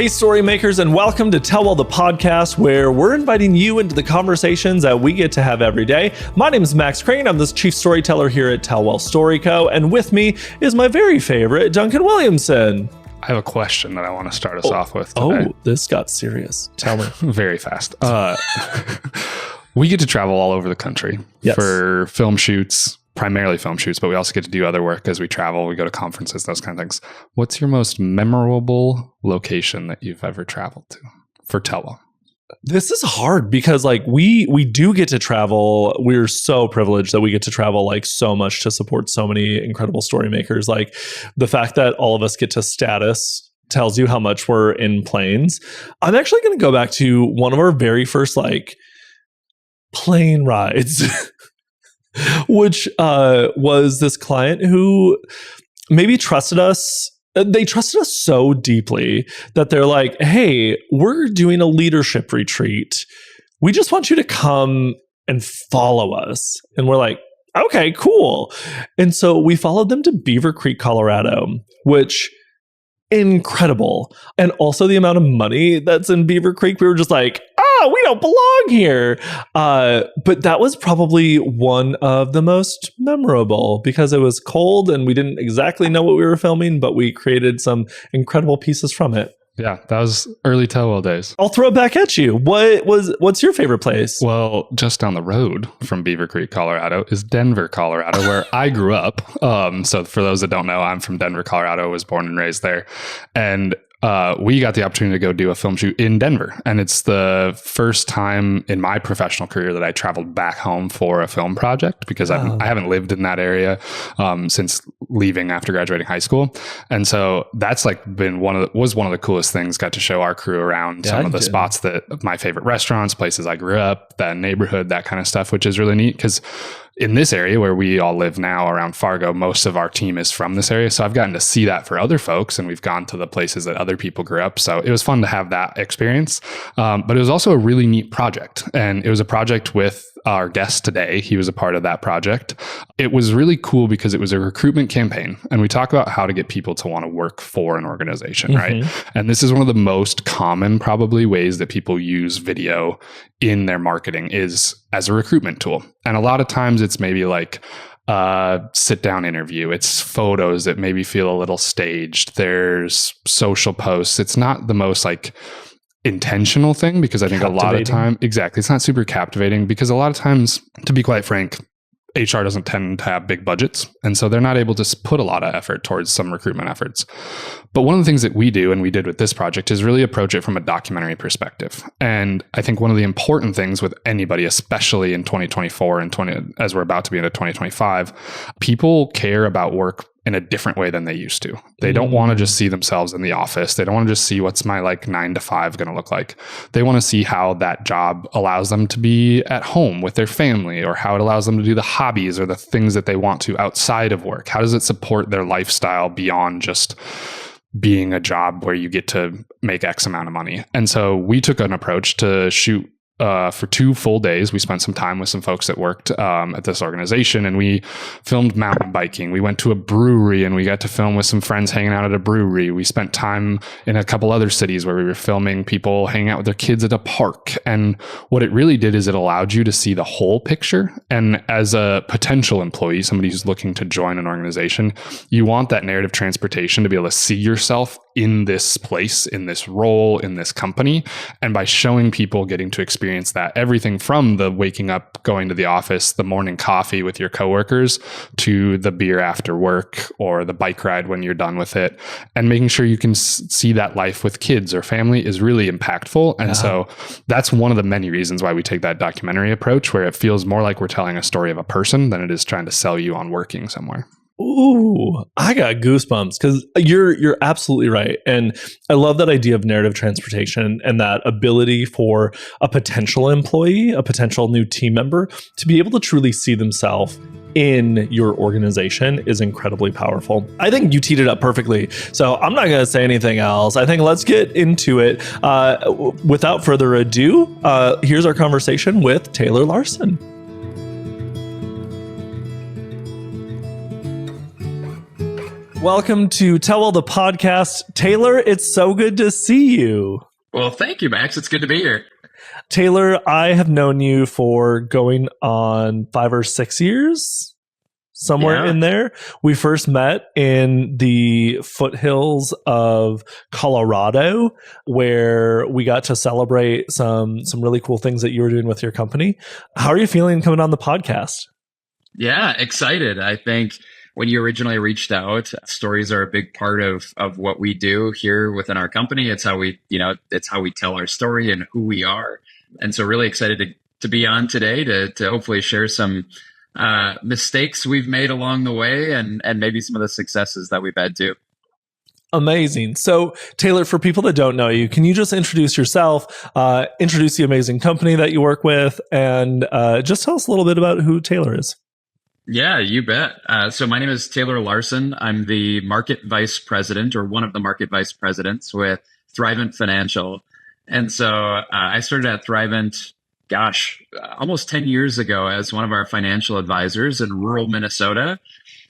Hey, story makers, and welcome to Tellwell the Podcast, where we're inviting you into the conversations that we get to have every day. My name is Max Crane. I'm the chief storyteller here at Tellwell Story Co., and with me is my very favorite, Duncan Williamson. I have a question that I want to start us off with today. Oh, this got serious. Tell me. Very fast. We get to travel all over the country for film shoots, primarily film shoots, but we also get to do other work as we travel. We go to conferences, those kind of things. What's your most memorable location that you've ever traveled to for Tellwell? This is hard because we do get to travel. We're so privileged that we get to travel so much to support so many incredible story makers. Like the fact that all of us get to status tells you how much we're in planes. I'm actually going to go back to one of our very first plane rides, which was this client who maybe trusted us. They trusted us so deeply that they're like, hey, we're doing a leadership retreat. We just want you to come and follow us. And we're like, okay, cool. And so we followed them to Beaver Creek, Colorado, which incredible. And also the amount of money that's in Beaver Creek, we were just like, we don't belong here. But that was probably one of the most memorable because it was cold and we didn't exactly know what we were filming, but we created some incredible pieces from it. Yeah, that was early Tellwell days. I'll throw it back at you. What's your favorite place? Well, just down the road from Beaver Creek, Colorado is Denver, Colorado, where I grew up. So for those that don't know, I'm from Denver, Colorado, was born and raised there. And we got the opportunity to go do a film shoot in Denver. And it's the first time in my professional career that I traveled back home for a film project because I haven't lived in that area since leaving after graduating high school. And so that's been one of the coolest things. Got to show our crew around some of the spots that my favorite restaurants, places I grew up, that neighborhood, that kind of stuff, which is really neat because in this area where we all live now around Fargo, most of our team is from this area. So I've gotten to see that for other folks and we've gone to the places that other people grew up. So it was fun to have that experience. But it was also a really neat project. And it was a project with our guest today. He was a part of that project. It was really cool because it was a recruitment campaign. And we talk about how to get people to want to work for an organization, right? And this is one of the most common probably ways that people use video in their marketing is as a recruitment tool. And a lot of times it's maybe sit down interview. It's photos that maybe feel a little staged. There's social posts. It's not the most intentional thing because I think a lot of time, exactly. It's not super captivating because a lot of times, to be quite frank, HR doesn't tend to have big budgets. And so they're not able to put a lot of effort towards some recruitment efforts. But one of the things that we do and we did with this project is really approach it from a documentary perspective. And I think one of the important things with anybody, especially in 2024 and as we're about to be into 2025, people care about work in a different way than they used to. They don't want to just see themselves in the office. They don't want to just see what's my 9 to 5 going to look like. They want to see how that job allows them to be at home with their family or how it allows them to do the hobbies or the things that they want to outside of work. How does it support their lifestyle beyond just being a job where you get to make X amount of money? And so we took an approach to shoot for 2 full days. We spent some time with some folks that worked at this organization and we filmed mountain biking. We went to a brewery and we got to film with some friends hanging out at a brewery. We spent time in a couple other cities where we were filming people hanging out with their kids at a park. And what it really did is it allowed you to see the whole picture. And as a potential employee, somebody who's looking to join an organization, you want that narrative transportation to be able to see yourself in this place, in this role, in this company. And by showing people getting to experience that, everything from the waking up, going to the office, the morning coffee with your coworkers, to the beer after work or the bike ride when you're done with it, and making sure you can see that life with kids or family is really impactful. And so that's one of the many reasons why we take that documentary approach, where it feels more like we're telling a story of a person than it is trying to sell you on working somewhere. Ooh, I got goosebumps because you're absolutely right. And I love that idea of narrative transportation and that ability for a potential employee, a potential new team member to be able to truly see themselves in your organization is incredibly powerful. I think you teed it up perfectly. So I'm not going to say anything else. I think let's get into it. Without further ado, here's our conversation with Taylor Larsen. Welcome to Tellwell the Podcast. Taylor, it's so good to see you. Well, thank you, Max. It's good to be here. Taylor, I have known you for going on 5 or 6 years, somewhere in there. We first met in the foothills of Colorado, where we got to celebrate some really cool things that you were doing with your company. How are you feeling coming on the podcast? Yeah, excited. I think when you originally reached out, stories are a big part of what we do here within our company. It's how we tell our story and who we are. And so really excited to be on today to hopefully share some mistakes we've made along the way and maybe some of the successes that we've had too. Amazing. So, Taylor, for people that don't know you, can you just introduce yourself, introduce the amazing company that you work with, and just tell us a little bit about who Taylor is? Yeah, you bet. So my name is Taylor Larsen. I'm the market vice president, or one of the market vice presidents with Thrivent Financial. And so I started at Thrivent, almost 10 years ago as one of our financial advisors in rural Minnesota.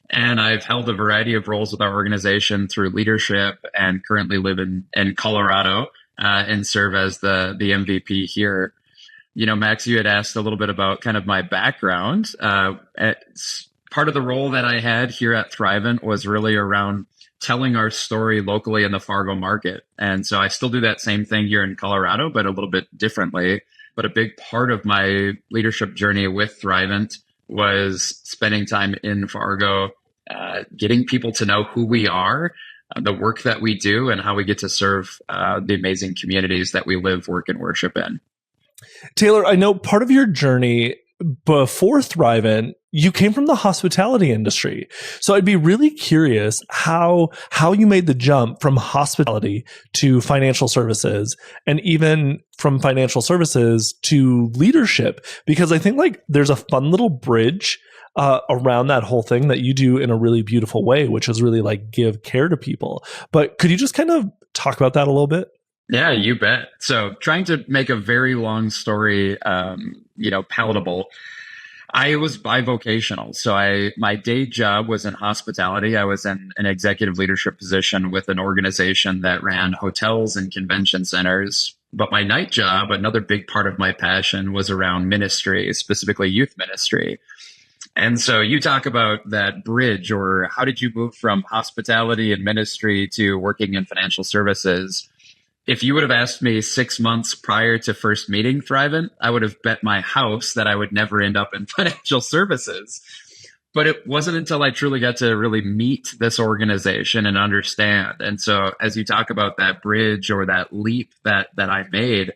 And I've held a variety of roles with our organization through leadership, and currently live in Colorado and serve as the MVP here. You know, Max, you had asked a little bit about kind of my background. Part of the role that I had here at Thrivent was really around telling our story locally in the Fargo market. And so I still do that same thing here in Colorado, but a little bit differently. But a big part of my leadership journey with Thrivent was spending time in Fargo, getting people to know who we are, the work that we do, and how we get to serve the amazing communities that we live, work, and worship in. Taylor, I know part of your journey before Thrivent, you came from the hospitality industry. So I'd be really curious how you made the jump from hospitality to financial services, and even from financial services to leadership, because I think like there's a fun little bridge around that whole thing that you do in a really beautiful way, which is really like give care to people. But could you just kind of talk about that a little bit? Yeah, you bet. So trying to make a very long story, palatable. I was bivocational. So my day job was in hospitality. I was in an executive leadership position with an organization that ran hotels and convention centers. But my night job, another big part of my passion, was around ministry, specifically youth ministry. And so you talk about that bridge, or how did you move from hospitality and ministry to working in financial services? If you would have asked me 6 months prior to first meeting Thrivent, I would have bet my house that I would never end up in financial services. But it wasn't until I truly got to really meet this organization and understand. And so as you talk about that bridge or that leap that I made,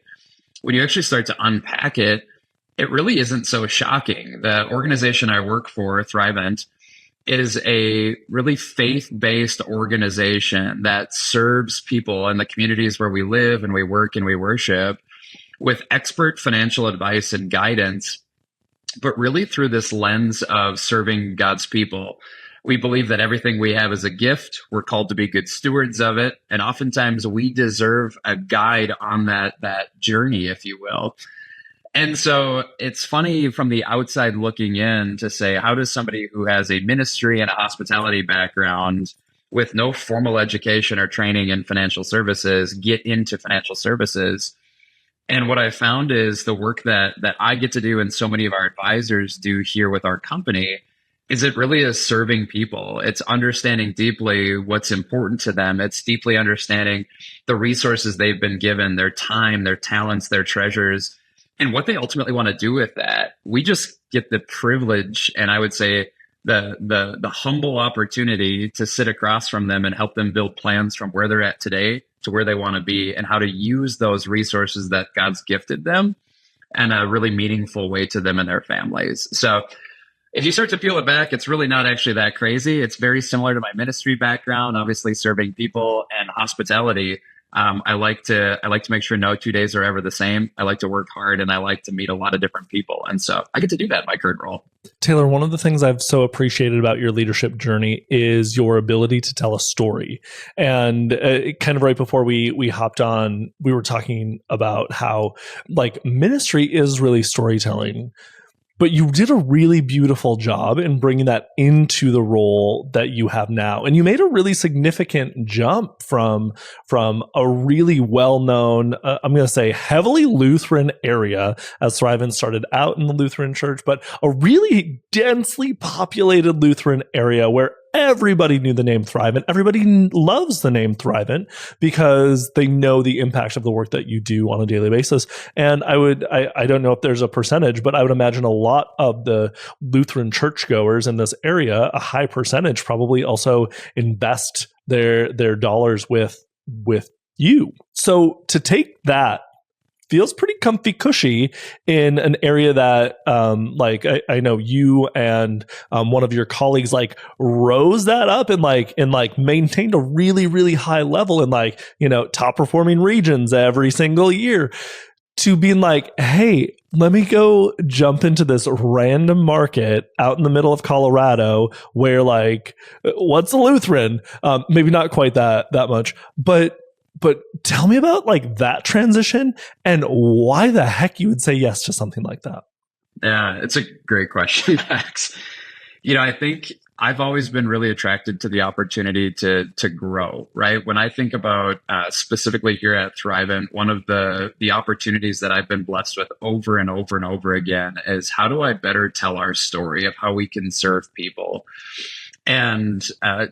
when you actually start to unpack it, it really isn't so shocking. The organization I work for, Thrivent, is a really faith-based organization that serves people in the communities where we live and we work and we worship with expert financial advice and guidance, but really through this lens of serving God's people. We believe that everything we have is a gift. We're called to be good stewards of it. And oftentimes we deserve a guide on that journey, if you will. And so it's funny from the outside looking in to say, how does somebody who has a ministry and a hospitality background with no formal education or training in financial services get into financial services? And what I found is the work that I get to do and so many of our advisors do here with our company is it really is serving people. It's understanding deeply what's important to them. It's deeply understanding the resources they've been given, their time, their talents, their treasures, and what they ultimately want to do with that. We just get the privilege, and I would say the humble opportunity to sit across from them and help them build plans from where they're at today to where they want to be, and how to use those resources that God's gifted them in a really meaningful way to them and their families. So if you start to peel it back, it's really not actually that crazy. It's very similar to my ministry background, obviously serving people and hospitality. I like to make sure no 2 days are ever the same. I like to work hard, and I like to meet a lot of different people. And so I get to do that in my current role. Taylor, one of the things I've so appreciated about your leadership journey is your ability to tell a story. And kind of right before we hopped on, we were talking about how like ministry is really storytelling. but you did a really beautiful job in bringing that into the role that you have now. And you made a really significant jump from a really well-known, I'm going to say heavily Lutheran area, as Thrivent started out in the Lutheran church, but a really densely populated Lutheran area where everybody knew the name Thrivent. Everybody loves the name Thrivent because they know the impact of the work that you do on a daily basis. And I don't know if there's a percentage, but I would imagine a lot of the Lutheran churchgoers in this area, a high percentage probably also invest their dollars with you. So to take that feels pretty comfy cushy in an area that I know you and one of your colleagues rose that up and maintained a really, really high level in top performing regions every single year, to being hey, let me go jump into this random market out in the middle of Colorado where what's a Lutheran? Maybe not quite that much, but tell me about that transition and why the heck you would say yes to something like that. Yeah, it's a great question, Max. I think I've always been really attracted to the opportunity to grow, right? When I think about specifically here at Thrivent, one of the opportunities that I've been blessed with over and over and over again is how do I better tell our story of how we can serve people? And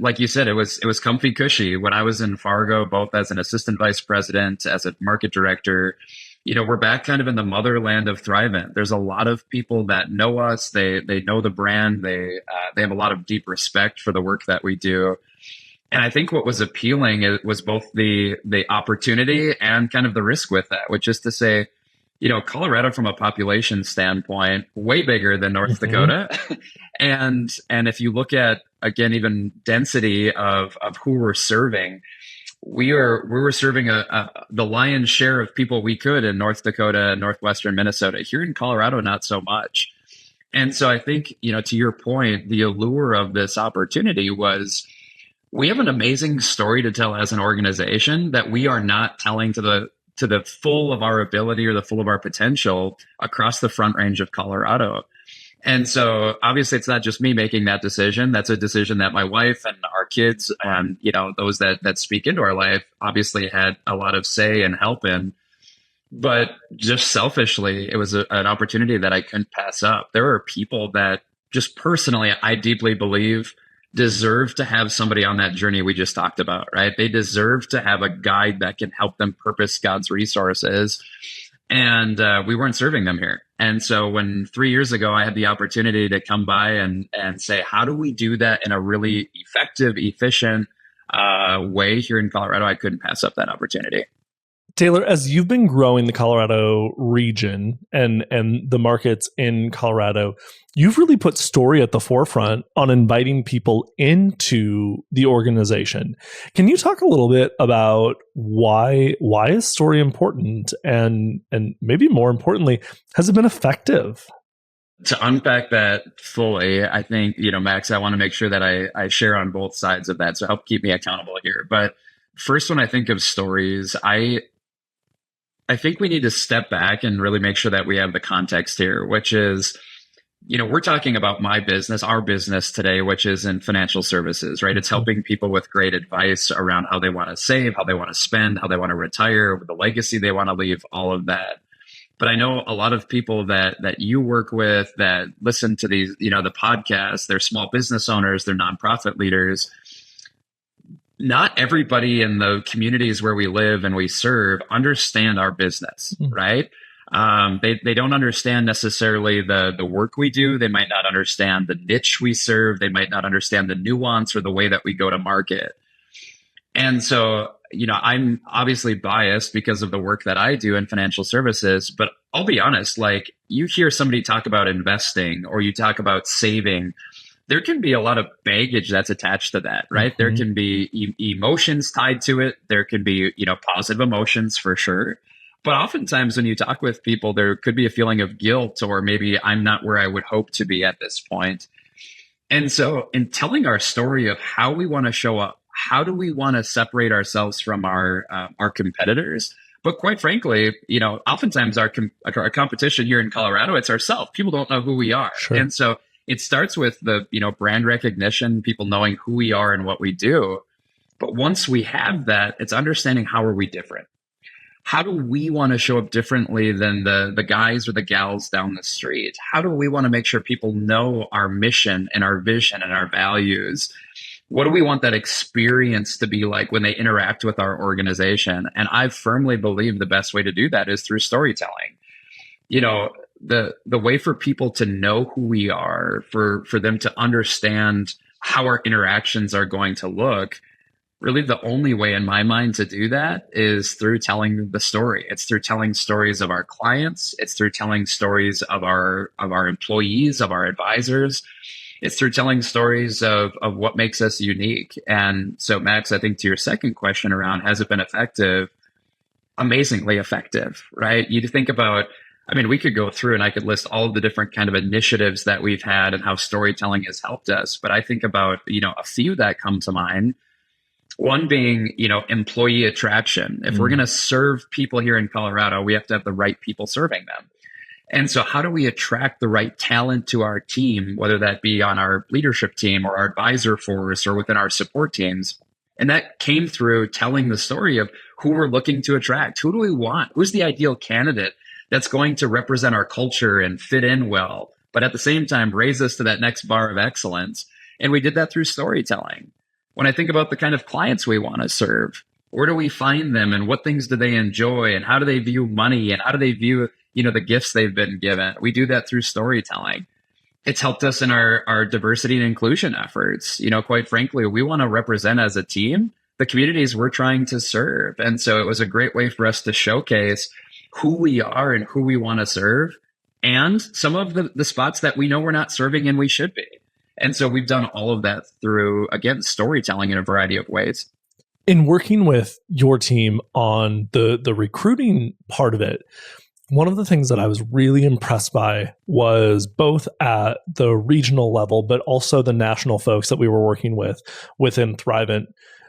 like you said, it was comfy cushy when I was in Fargo, both as an assistant vice president, as a market director. We're back kind of in the motherland of Thrivent. There's a lot of people that know us. They know the brand. They have a lot of deep respect for the work that we do. And I think what was appealing was both the opportunity and kind of the risk with that, which is to say, Colorado from a population standpoint, way bigger than North Dakota. And if you look at, again, even density of who we're serving, we were serving the lion's share of people we could in North Dakota, northwestern Minnesota. Here in Colorado, not so much. And so I think, to your point, the allure of this opportunity was we have an amazing story to tell as an organization that we are not telling to the full of our ability or the full of our potential across the Front Range of Colorado. And so obviously it's not just me making that decision. That's a decision that my wife and our kids and, those that speak into our life obviously had a lot of say and help in. But just selfishly, it was an opportunity that I couldn't pass up. There are people that just personally, I deeply believe deserve to have somebody on that journey we just talked about, right? They deserve to have a guide that can help them purpose God's resources. And we weren't serving them here. And so when 3 years ago, I had the opportunity to come by and say, how do we do that in a really effective, efficient way here in Colorado? I couldn't pass up that opportunity. Taylor, as you've been growing the Colorado region and the markets in Colorado, you've really put story at the forefront on inviting people into the organization. Can you talk a little bit about why is story important, and maybe more importantly, has it been effective? To unpack that fully, I think, Max, I want to make sure that I share on both sides of that. So help keep me accountable here. But first, when I think of stories, I think we need to step back and really make sure that we have the context here, which is, we're talking about my business, our business today, which is in financial services, right? It's helping people with great advice around how they want to save, how they want to spend, how they want to retire, the legacy they want to leave, all of that. But I know a lot of people that you work with that listen to these, the podcasts, they're small business owners, they're nonprofit leaders. Not everybody in the communities where we live and we serve understand our business, right? They don't understand necessarily the work we do. They might not understand the niche we serve. They might not understand the nuance or the way that we go to market. And so, I'm obviously biased because of the work that I do in financial services, but I'll be honest, you hear somebody talk about investing or you talk about saving, there can be a lot of baggage that's attached to that, right? There can be emotions tied to it. There can be, positive emotions for sure. But oftentimes when you talk with people, there could be a feeling of guilt, or maybe I'm not where I would hope to be at this point. And so in telling our story of how we want to show up, how do we want to separate ourselves from our competitors? But quite frankly, oftentimes our competition here in Colorado, it's ourselves. People don't know who we are. Sure. And so it starts with the, brand recognition, people knowing who we are and what we do. But once we have that, it's understanding how are we different? How do we want to show up differently than the guys or the gals down the street? How do we want to make sure people know our mission and our vision and our values? What do we want that experience to be like when they interact with our organization? And I firmly believe the best way to do that is through storytelling. The way for people to know who we are, for them to understand how our interactions are going to look, really the only way in my mind to do that is through telling the story. It's through telling stories of our clients. It's through telling stories of our employees, of our advisors. It's through telling stories of what makes us unique. And so, Max, I think to your second question around, has it been effective? Amazingly effective, right? You think about, we could go through and I could list all of the different kind of initiatives that we've had and how storytelling has helped us. But I think about, a few that come to mind. One being, employee attraction. If we're going to serve people here in Colorado, we have to have the right people serving them. And so how do we attract the right talent to our team, whether that be on our leadership team or our advisor force or within our support teams? And that came through telling the story of who we're looking to attract. Who do we want? Who's the ideal candidate that's going to represent our culture and fit in well, but at the same time, raise us to that next bar of excellence? And we did that through storytelling. When I think about the kind of clients we want to serve, where do we find them and what things do they enjoy and how do they view money and how do they view the gifts they've been given? We do that through storytelling. It's helped us in our diversity and inclusion efforts. Quite frankly, we want to represent as a team the communities we're trying to serve. And so it was a great way for us to showcase who we are and who we want to serve and some of the spots that we know we're not serving and we should be. And so we've done all of that through, again, storytelling in a variety of ways. In working with your team on the recruiting part of it, one of the things that I was really impressed by was both at the regional level, but also the national folks that we were working with within Thrivent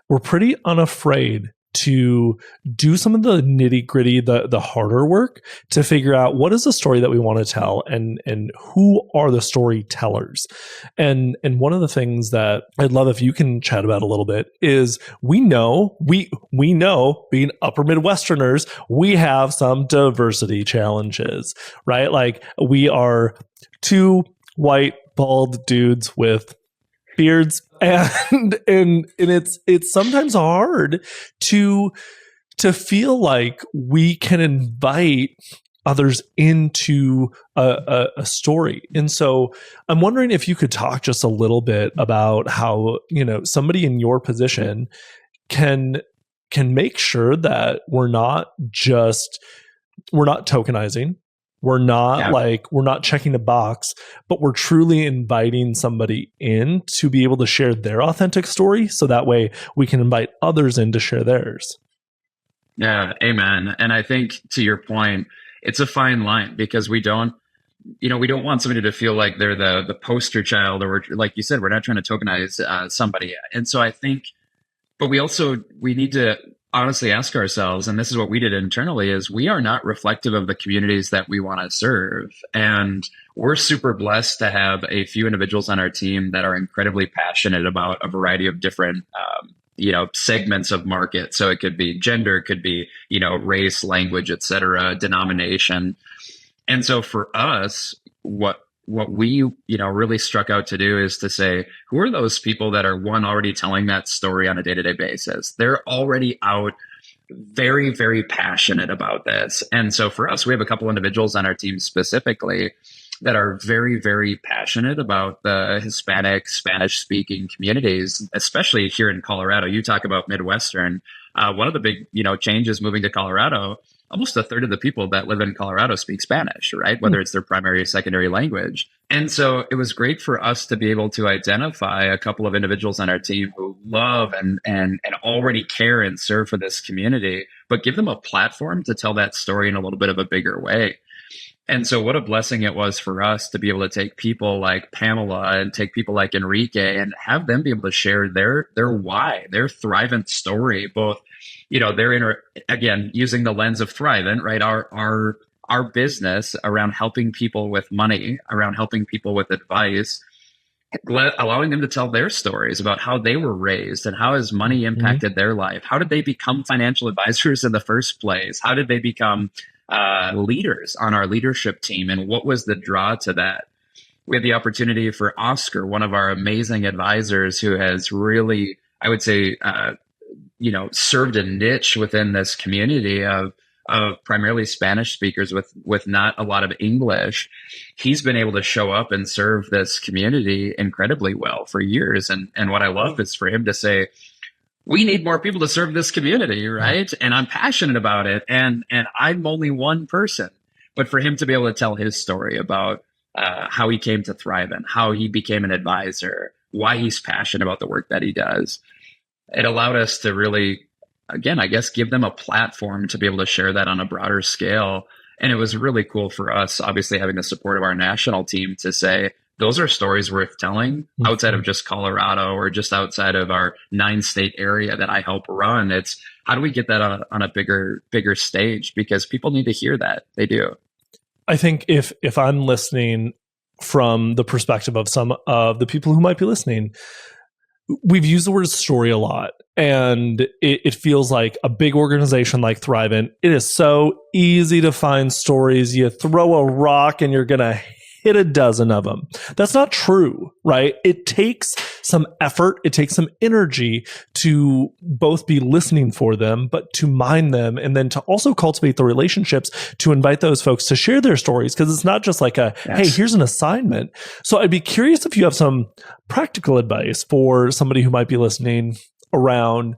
were pretty unafraid to do some of the nitty gritty, the harder work to figure out what is the story that we want to tell and who are the storytellers. And one of the things that I'd love if you can chat about a little bit is we know being upper Midwesterners, we have some diversity challenges, right? Like we are two white bald dudes with beards and it's sometimes hard to feel like we can invite others into a story. And so I'm wondering if you could talk just a little bit about how, somebody in your position can make sure that we're not tokenizing. We're not checking a box, but we're truly inviting somebody in to be able to share their authentic story. So that way we can invite others in to share theirs. Yeah, amen. And I think to your point, it's a fine line because we don't want somebody to feel like they're the poster child, or like you said, we're not trying to tokenize somebody. And so I think, but we need to honestly ask ourselves, and this is what we did internally, is we are not reflective of the communities that we want to serve. And we're super blessed to have a few individuals on our team that are incredibly passionate about a variety of different, segments of market. So it could be gender, it could be, race, language, et cetera, denomination. And so for us, what we, really struck out to do is to say, who are those people that are already telling that story on a day-to-day basis? They're already out very, very passionate about this. And so for us, we have a couple individuals on our team specifically that are very, very passionate about the Hispanic, Spanish-speaking communities, especially here in Colorado. You talk about Midwestern. One of the big, changes moving to Colorado, almost a third of the people that live in Colorado speak Spanish, right? Whether it's their primary or secondary language. And so it was great for us to be able to identify a couple of individuals on our team who love and already care and serve for this community, but give them a platform to tell that story in a little bit of a bigger way. And so what a blessing it was for us to be able to take people like Pamela and take people like Enrique and have them be able to share their why, their Thrivent story, both, they're again, using the lens of Thrivent, right? Our business around helping people with money, around helping people with advice, allowing them to tell their stories about how they were raised and how has money impacted their life. How did they become financial advisors in the first place? How did they become leaders on our leadership team? And what was the draw to that? We had the opportunity for Oscar, one of our amazing advisors who has really, I would say, served a niche within this community of primarily Spanish speakers with not a lot of English. He's been able to show up and serve this community incredibly well for years. And what I love is for him to say, we need more people to serve this community, right? And I'm passionate about it. And I'm only one person. But for him to be able to tell his story about how he came to Thrivent, how he became an advisor, why he's passionate about the work that he does, it allowed us to really, again, I guess, give them a platform to be able to share that on a broader scale. And it was really cool for us, obviously, having the support of our national team to say, those are stories worth telling outside of just Colorado or just outside of our 9-state area that I help run. It's how do we get that on a bigger stage? Because people need to hear that. They do. I think if I'm listening from the perspective of some of the people who might be listening, we've used the word story a lot, and it feels like a big organization like Thrivent. It is so easy to find stories. You throw a rock and you're going to hit a dozen of them. That's not true, right? It takes some effort. It takes some energy to both be listening for them, but to mine them, and then to also cultivate the relationships to invite those folks to share their stories. Because it's not just like hey, here's an assignment. So I'd be curious if you have some practical advice for somebody who might be listening around,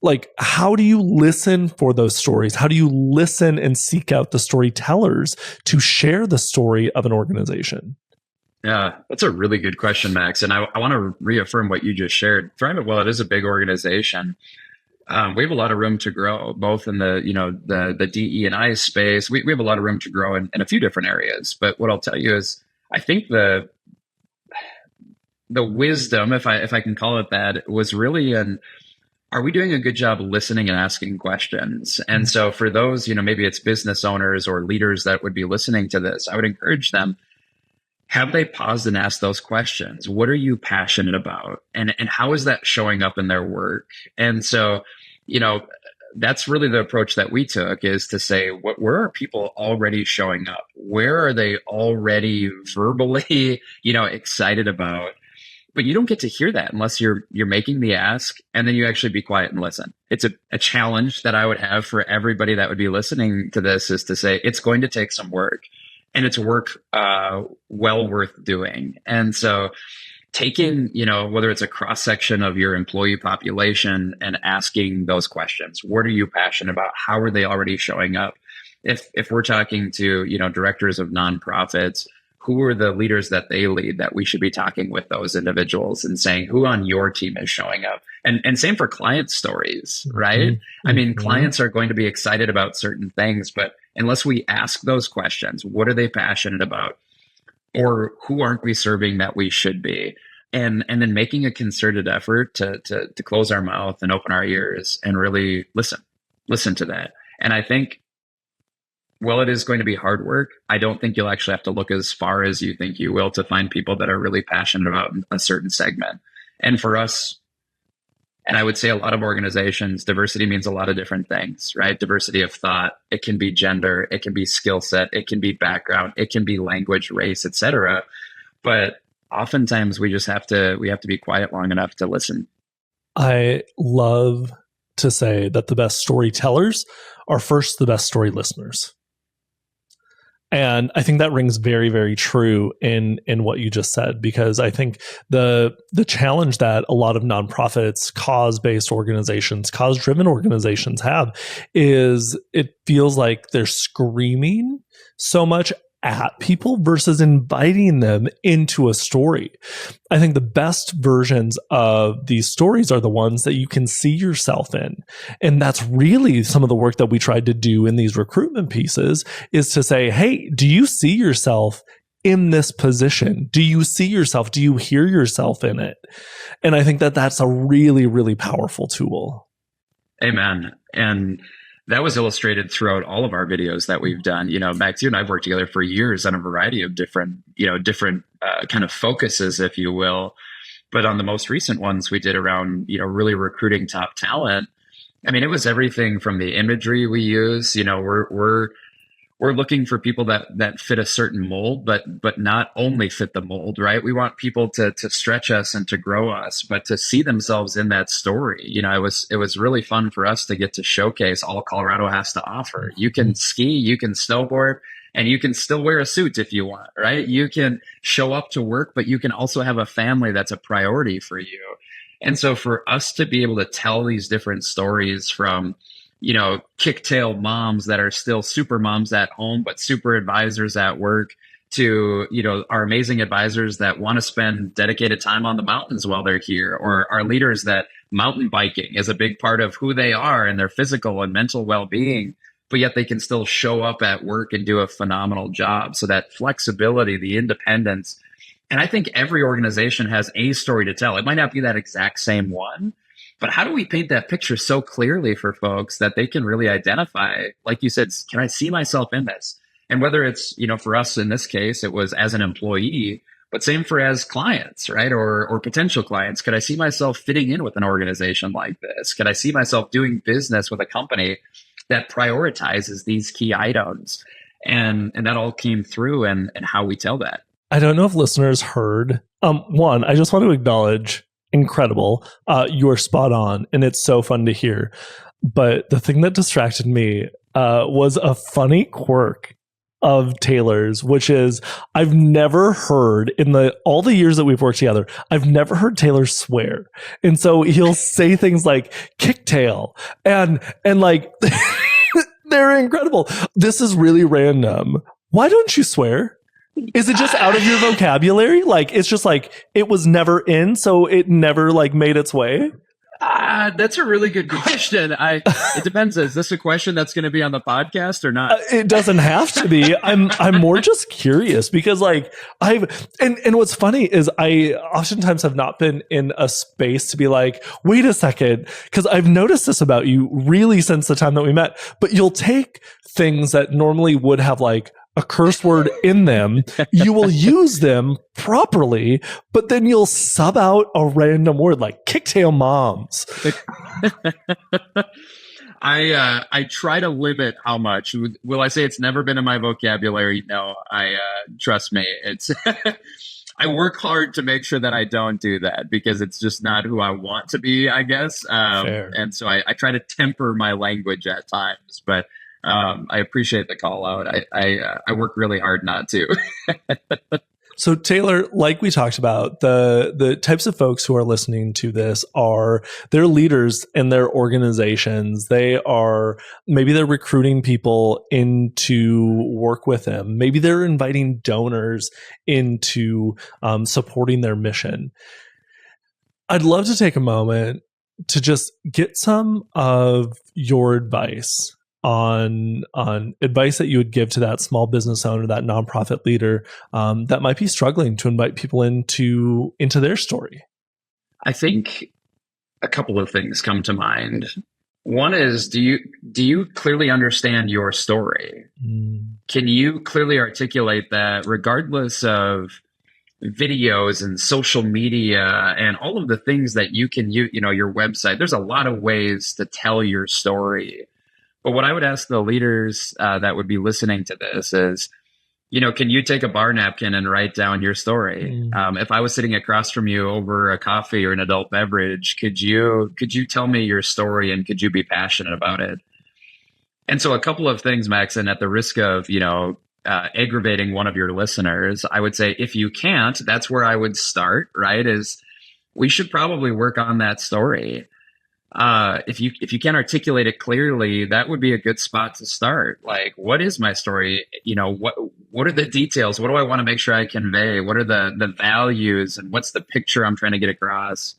like, how do you listen for those stories? How do you listen and seek out the storytellers to share the story of an organization? Yeah, that's a really good question, Max. And I want to reaffirm what you just shared. Thrivent, well, it is a big organization. We have a lot of room to grow, both in the DE&I space. We have a lot of room to grow in a few different areas. But what I'll tell you is, I think the wisdom, if I can call it that, was really in, are we doing a good job listening and asking questions? And so for those, maybe it's business owners or leaders that would be listening to this, I would encourage them, have they paused and asked those questions? What are you passionate about? And how is that showing up in their work? And so, that's really the approach that we took, is to say, where are people already showing up? Where are they already verbally, excited about? But you don't get to hear that unless you're making the ask, and then you actually be quiet and listen. It's a challenge that I would have for everybody that would be listening to this, is to say, it's going to take some work, and it's work well worth doing. And so taking, whether it's a cross section of your employee population and asking those questions, what are you passionate about? How are they already showing up? If we're talking to, directors of nonprofits, who are the leaders that they lead that we should be talking with those individuals and saying, who on your team is showing up? And same for client stories, right? Mm-hmm. I mean, clients are going to be excited about certain things, but unless we ask those questions, what are they passionate about? Or who aren't we serving that we should be? And then making a concerted effort to close our mouth and open our ears and really listen to that. And I think, well, it is going to be hard work. I don't think you'll actually have to look as far as you think you will to find people that are really passionate about a certain segment. And for us, and I would say a lot of organizations, diversity means a lot of different things, right? Diversity of thought. It can be gender, it can be skill set, it can be background, it can be language, race, etc. But oftentimes we have to be quiet long enough to listen. I love to say that the best storytellers are first the best story listeners. And I think that rings very, very true in what you just said, because I think the challenge that a lot of nonprofits, cause-based organizations, cause-driven organizations have is it feels like they're screaming so much at people versus inviting them into a story. I think the best versions of these stories are the ones that you can see yourself in. And that's really some of the work that we tried to do in these recruitment pieces, is to say, hey, do you see yourself in this position? Do you see yourself? Do you hear yourself in it? And I think that that's a really, really powerful tool. Amen. And that was illustrated throughout all of our videos that we've done. Max, you and I've worked together for years on a variety of different kind of focuses, if you will. But on the most recent ones we did around, really recruiting top talent, I mean, it was everything from the imagery we use. We're looking for people that fit a certain mold, but not only fit the mold, right? We want people to stretch us and to grow us, but to see themselves in that story. It was really fun for us to get to showcase all Colorado has to offer. You can ski, you can snowboard, and you can still wear a suit if you want, right? You can show up to work, but you can also have a family that's a priority for you. And so for us to be able to tell these different stories from kicktail moms that are still super moms at home, but super advisors at work, to, our amazing advisors that want to spend dedicated time on the mountains while they're here, or our leaders that mountain biking is a big part of who they are and their physical and mental well-being, but yet they can still show up at work and do a phenomenal job. So that flexibility, the independence, and I think every organization has a story to tell. It might not be that exact same one, but how do we paint that picture so clearly for folks that they can really identify, like you said, can I see myself in this? And whether it's, for us in this case, it was as an employee, but same for as clients, right? Or potential clients. Could I see myself fitting in with an organization like this? Could I see myself doing business with a company that prioritizes these key items? And that all came through and how we tell that. I don't know if listeners heard. One, I just want to acknowledge, incredible. You're spot on, and it's so fun to hear. But the thing that distracted me was a funny quirk of Taylor's, which is I've never heard in all the years that we've worked together, I've never heard Taylor swear. And so he'll say things like kicktail and like they're incredible. This is really random. Why don't you swear? Is it just out of your vocabulary? Like, it's just like, it was never in, so it never like made its way? That's a really good question. It depends. Is this a question that's going to be on the podcast or not? It doesn't have to be. I'm more just curious because like and what's funny is I oftentimes have not been in a space to be like, wait a second, because I've noticed this about you really since the time that we met, but you'll take things that normally would have like a curse word in them, you will use them properly, but then you'll sub out a random word like kicktail moms. I try to limit how much. Will I say it's never been in my vocabulary? No, trust me. It's I work hard to make sure that I don't do that because it's just not who I want to be, I guess. And so I try to temper my language at times, but I appreciate the call out. I work really hard not to. So Taylor, like we talked about, the types of folks who are listening to this they're leaders in their organizations. Maybe they're recruiting people into work with them. Maybe they're inviting donors into supporting their mission. I'd love to take a moment to just get some of your advice on advice that you would give to that small business owner, that nonprofit leader that might be struggling to invite people into their story. I think a couple of things come to mind. One is, do you clearly understand your story? Can you clearly articulate that regardless of videos and social media and all of the things that you can use, your website? There's a lot of ways to tell your story. But what I would ask the leaders that would be listening to this is, can you take a bar napkin and write down your story? If I was sitting across from you over a coffee or an adult beverage, could you tell me your story and could you be passionate about it? And so a couple of things, Max, and at the risk of, aggravating one of your listeners, I would say if you can't, that's where I would start, right? Is we should probably work on that story. If you can't articulate it clearly, that would be a good spot to start. Like, what is my story? What are the details? What do I want to make sure I convey? What are the values and what's the picture I'm trying to get across?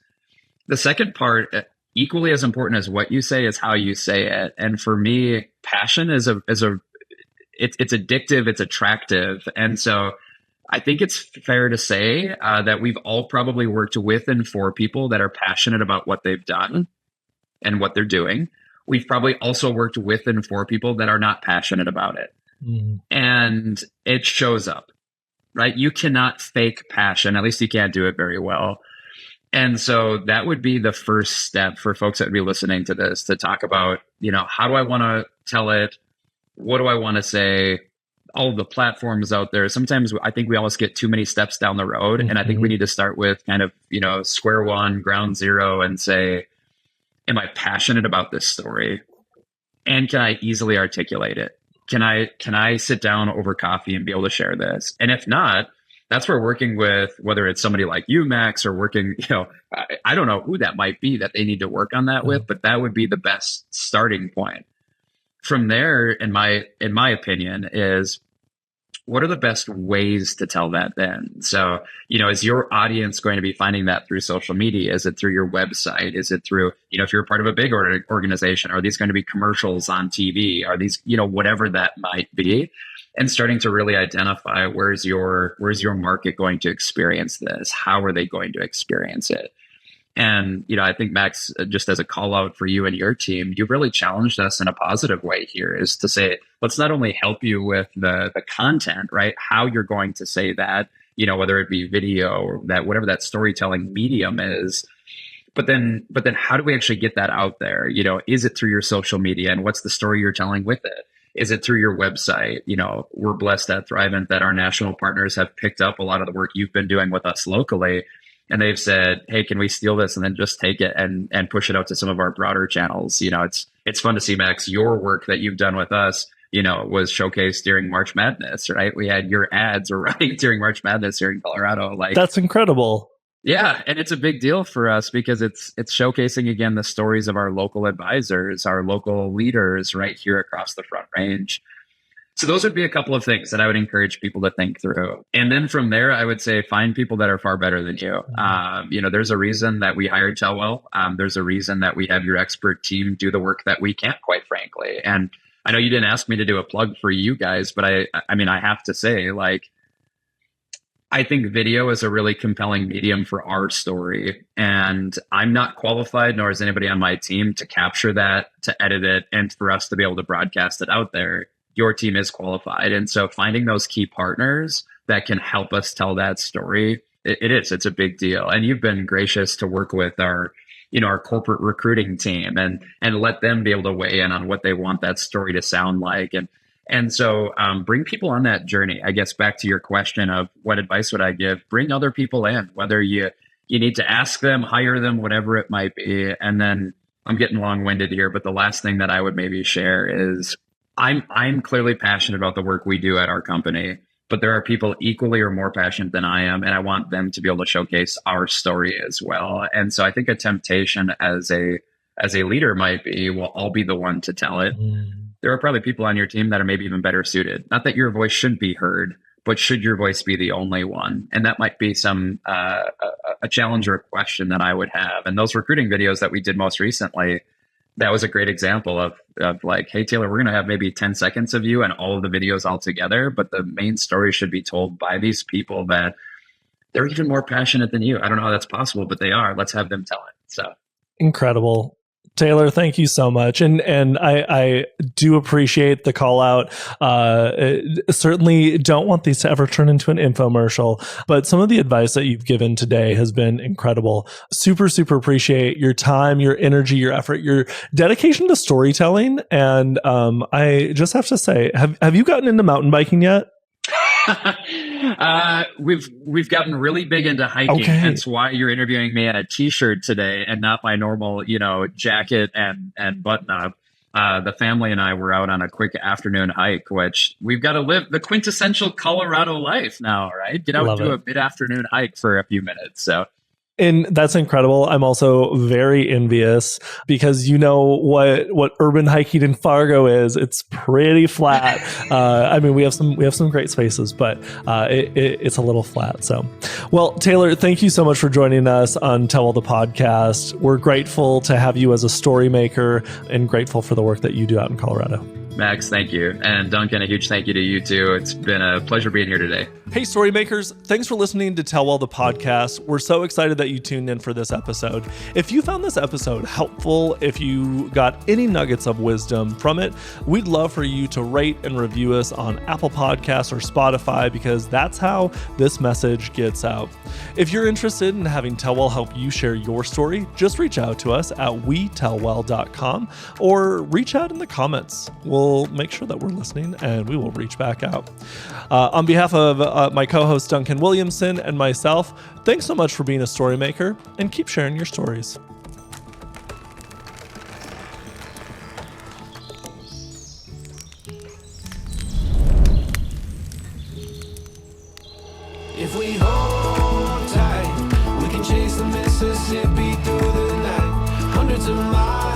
The second part, equally as important as what you say, is how you say it. And for me, passion it's addictive, it's attractive. And so I think it's fair to say that we've all probably worked with and for people that are passionate about what they've done and what they're doing, we've probably also worked with and for people that are not passionate about it. And it shows up, right? You cannot fake passion. At least you can't do it very well. And so that would be the first step for folks that would be listening to this, to talk about, how do I want to tell it? What do I want to say? All of the platforms out there. Sometimes I think we always get too many steps down the road. And I think we need to start with kind of, square one, ground zero, and say, am I passionate about this story? And can I easily articulate it? Can I sit down over coffee and be able to share this? And if not, that's where working with, whether it's somebody like you, Max, or working, I don't know who that might be that they need to work on that with, but that would be the best starting point. From there, in my opinion, is what are the best ways to tell that then? So, is your audience going to be finding that through social media? Is it through your website? Is it through, if you're part of a big organization, are these going to be commercials on TV? Are these, whatever that might be? And starting to really identify where's your market going to experience this? How are they going to experience it? And, I think, Max, just as a call out for you and your team, you've really challenged us in a positive way here, is to say, let's not only help you with the content, right? How you're going to say that, whether it be video or that, whatever that storytelling medium is, but then how do we actually get that out there? Is it through your social media, and what's the story you're telling with it? Is it through your website? We're blessed at Thrivent that our national partners have picked up a lot of the work you've been doing with us locally. And they've said, hey, can we steal this and then just take it and push it out to some of our broader channels? It's fun to see, Max, your work that you've done with us, was showcased during March Madness, right? We had your ads were running during March Madness here in Colorado. That's incredible. Yeah. And it's a big deal for us because it's showcasing, again, the stories of our local advisors, our local leaders right here across the Front Range. So those would be a couple of things that I would encourage people to think through. And then from there, I would say find people that are far better than you. There's a reason that we hired Tellwell. There's a reason that we have your expert team do the work that we can't, quite frankly. And I know you didn't ask me to do a plug for you guys, but I have to say, I think video is a really compelling medium for our story. And I'm not qualified, nor is anybody on my team, to capture that, to edit it, and for us to be able to broadcast it out there. Your team is qualified. And so finding those key partners that can help us tell that story, it's a big deal. And you've been gracious to work with our corporate recruiting team and let them be able to weigh in on what they want that story to sound like. And so bring people on that journey. I guess back to your question of what advice would I give? Bring other people in, whether you need to ask them, hire them, whatever it might be. And then I'm getting long-winded here, but the last thing that I would maybe share is I'm clearly passionate about the work we do at our company, but there are people equally or more passionate than I am, and I want them to be able to showcase our story as well. And so I think a temptation as a leader might be, well, I'll be the one to tell it. There are probably people on your team that are maybe even better suited. Not that your voice shouldn't be heard, but should your voice be the only one? And that might be some a challenge or a question that I would have. And those recruiting videos that we did most recently, that was a great example of like, hey, Taylor, we're going to have maybe 10 seconds of you and all of the videos all together, but the main story should be told by these people that they're even more passionate than you. I don't know how that's possible, but they are. Let's have them tell it. So incredible. Taylor, thank you so much. And I do appreciate the call out. Certainly don't want these to ever turn into an infomercial, but some of the advice that you've given today has been incredible. Super, super appreciate your time, your energy, your effort, your dedication to storytelling. And I just have to say, have you gotten into mountain biking yet? We've gotten really big into hiking. Okay. Hence why you're interviewing me in a t-shirt today and not my normal, jacket and button up. The family and I were out on a quick afternoon hike, which we've got to live the quintessential Colorado life now, right? Get out and do a mid-afternoon hike for a few minutes. So. And that's incredible. I'm also very envious because what urban hiking in Fargo is. It's pretty flat. We have some great spaces, but it's a little flat. So, well, Taylor, thank you so much for joining us on Tellwell the Podcast. We're grateful to have you as a story maker and grateful for the work that you do out in Colorado. Max, thank you. And Duncan, a huge thank you to you too. It's been a pleasure being here today. Hey, Storymakers, thanks for listening to Tellwell the Podcast. We're so excited that you tuned in for this episode. If you found this episode helpful, if you got any nuggets of wisdom from it, we'd love for you to rate and review us on Apple Podcasts or Spotify, because that's how this message gets out. If you're interested in having Tellwell help you share your story, just reach out to us at wetellwell.com or reach out in the comments. We'll make sure that we're listening and we will reach back out. On behalf of my co-host Duncan Williamson and myself, thanks so much for being a story maker, and keep sharing your stories. If we hold tight, we can chase the Mississippi through the night, hundreds of miles.